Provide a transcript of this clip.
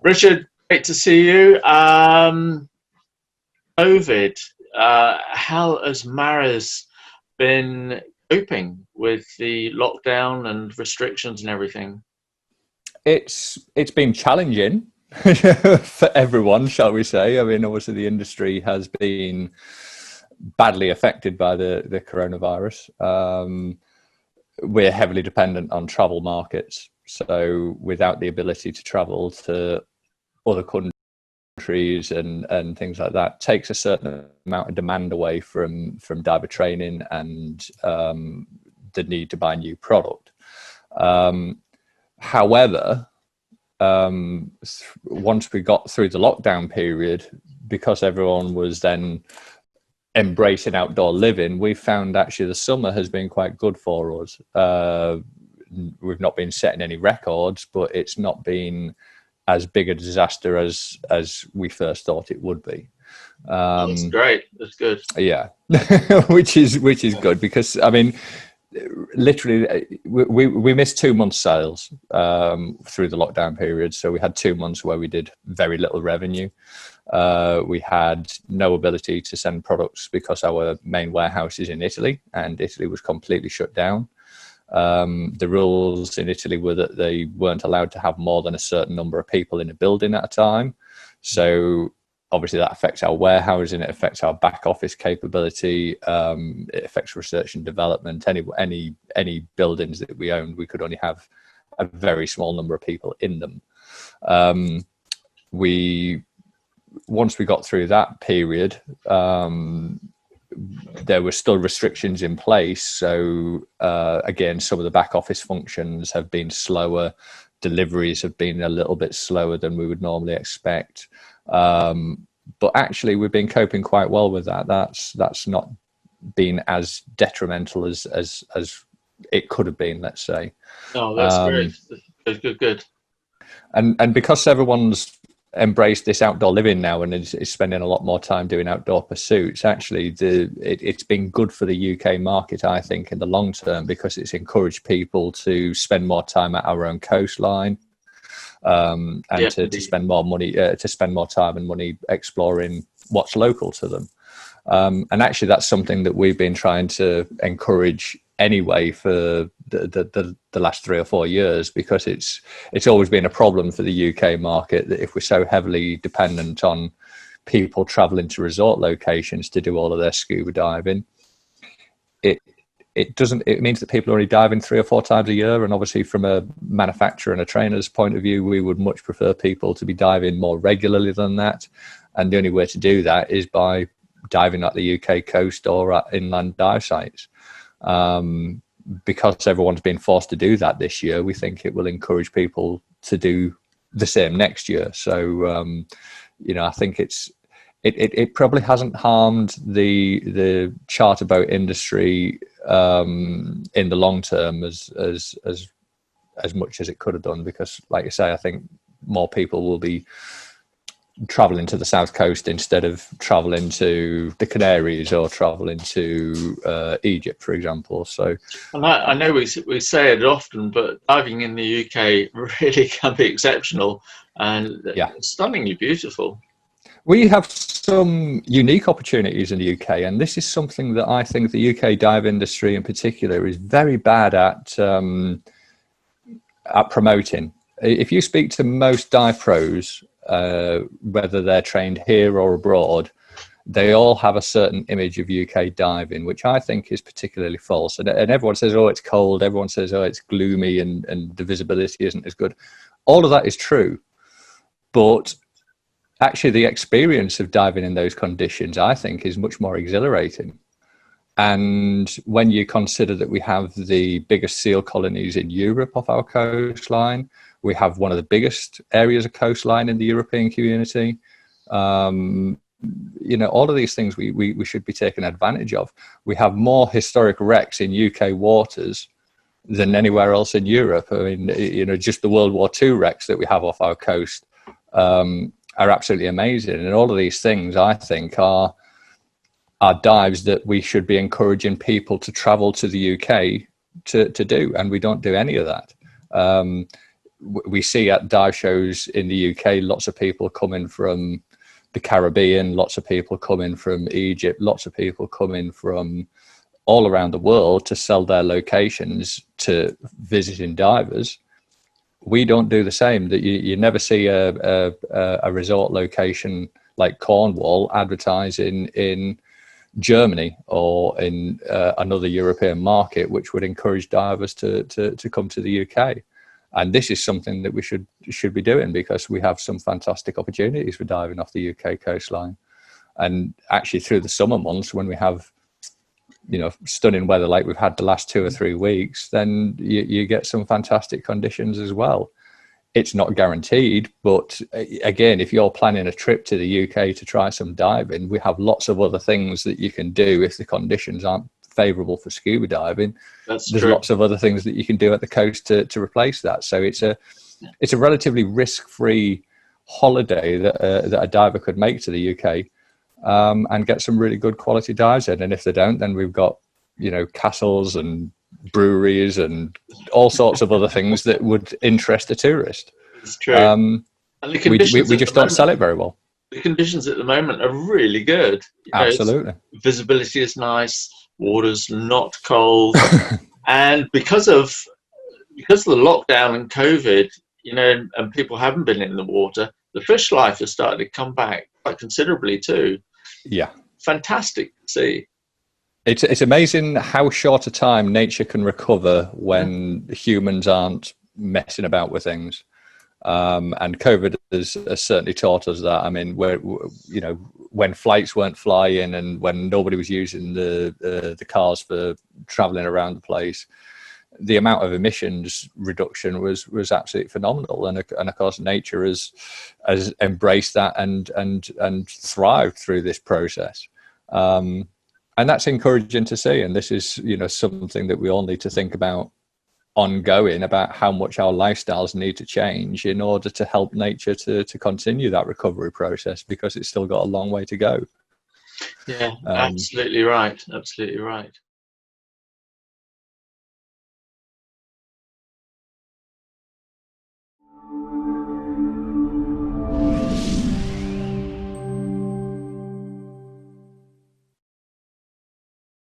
Richard, great to see you. COVID, how has Maris been coping with the lockdown and restrictions and everything? It's been challenging for everyone, shall we say. I mean, obviously the industry has been badly affected by the coronavirus. We're heavily dependent on travel markets. So without the ability to travel to other countries and things like that, takes a certain amount of demand away from diver training and the need to buy new product. However, once we got through the lockdown period, because everyone was then embracing outdoor living, we found actually the summer has been quite good for us. We've not been setting any records, but it's not been as big a disaster as we first thought it would be. That's great. That's good. Yeah, which is good, because I mean, literally we missed 2 months sales through the lockdown period. So we had 2 months where we did very little revenue. We had no ability to send products because our main warehouse is in Italy, and Italy was completely shut down. The rules in Italy were that they weren't allowed to have more than a certain number of people in a building at a time. So obviously that affects our warehousing, it affects our back office capability, it affects research and development. Any buildings that we owned, we could only have a very small number of people in them. Once we got through that period, there were still restrictions in place. So again, some of the back office functions have been slower. Deliveries have been a little bit slower than we would normally expect. But actually, we've been coping quite well with that. That's not been as detrimental as it could have been, let's say. Oh, that's great. Good. And because everyone's embraced this outdoor living now and is spending a lot more time doing outdoor pursuits, actually it's been good for the UK market, I think, in the long term, because it's encouraged people to spend more time at our own coastline, and to spend more money, to spend more time and money exploring what's local to them. And actually that's something that we've been trying to encourage anyway for the last 3 or 4 years, because it's always been a problem for the UK market that if we're so heavily dependent on people traveling to resort locations to do all of their scuba diving, it means that people are only diving 3 or 4 times a year. And obviously from a manufacturer and a trainer's point of view, we would much prefer people to be diving more regularly than that. And the only way to do that is by diving at the UK coast or at inland dive sites. Because everyone's been forced to do that this year, we think it will encourage people to do the same next year. So, I think it probably hasn't harmed the charter boat industry in the long term as much as it could have done, because, like you say, I think more people will be traveling to the south coast instead of traveling to the Canaries or traveling to Egypt, for example. So, and I know we say it often, but diving in the UK really can be exceptional and stunningly beautiful. We have some unique opportunities in the UK, and this is something that I think the UK dive industry in particular is very bad at promoting. If you speak to most dive pros, whether they're trained here or abroad, they all have a certain image of UK diving, which I think is particularly false. And everyone says, oh, it's cold. Everyone says, oh, it's gloomy and the visibility isn't as good. All of that is true. But actually, the experience of diving in those conditions, I think, is much more exhilarating. And when you consider that we have the biggest seal colonies in Europe off our coastline, we have one of the biggest areas of coastline in the European community. All of these things we should be taking advantage of. We have more historic wrecks in UK waters than anywhere else in Europe. I mean, just the World War II wrecks that we have off our coast are absolutely amazing. And all of these things, I think, are dives that we should be encouraging people to travel to the UK to do. And we don't do any of that. we see at dive shows in the UK, lots of people coming from the Caribbean, lots of people coming from Egypt, lots of people coming from all around the world to sell their locations to visiting divers. We don't do the same. That you never see a resort location like Cornwall advertising in Germany or in another European market, which would encourage divers to come to the UK. And this is something that we should be doing, because we have some fantastic opportunities for diving off the UK coastline. And actually through the summer months, when we have, you know, stunning weather like we've had the last 2 or 3 weeks, then you get some fantastic conditions as well. It's not guaranteed, but again, if you're planning a trip to the UK to try some diving, we have lots of other things that you can do if the conditions aren't favourable for scuba diving. There's true. Lots of other things that you can do at the coast to replace that. So it's a relatively risk-free holiday that a diver could make to the UK, and get some really good quality dives in. And if they don't, then we've got, you know, castles and breweries and all sorts of other things that would interest a tourist. It's true. And the conditions we just don't sell it very well. The conditions at the moment are really good. Absolutely. Visibility is nice, water's not cold. And because of the lockdown and COVID, you know, and people haven't been in the water, the fish life has started to come back quite considerably too. Yeah. Fantastic to see. It's amazing how short a time nature can recover when humans aren't messing about with things. And COVID has certainly taught us that. I mean, you know, when flights weren't flying and when nobody was using the cars for traveling around the place, the amount of emissions reduction was absolutely phenomenal. And of course, nature has embraced that and thrived through this process. And that's encouraging to see. And this is, you know, something that we all need to think about ongoing, about how much our lifestyles need to change in order to help nature to continue that recovery process, because it's still got a long way to go. Yeah, absolutely right. Absolutely right.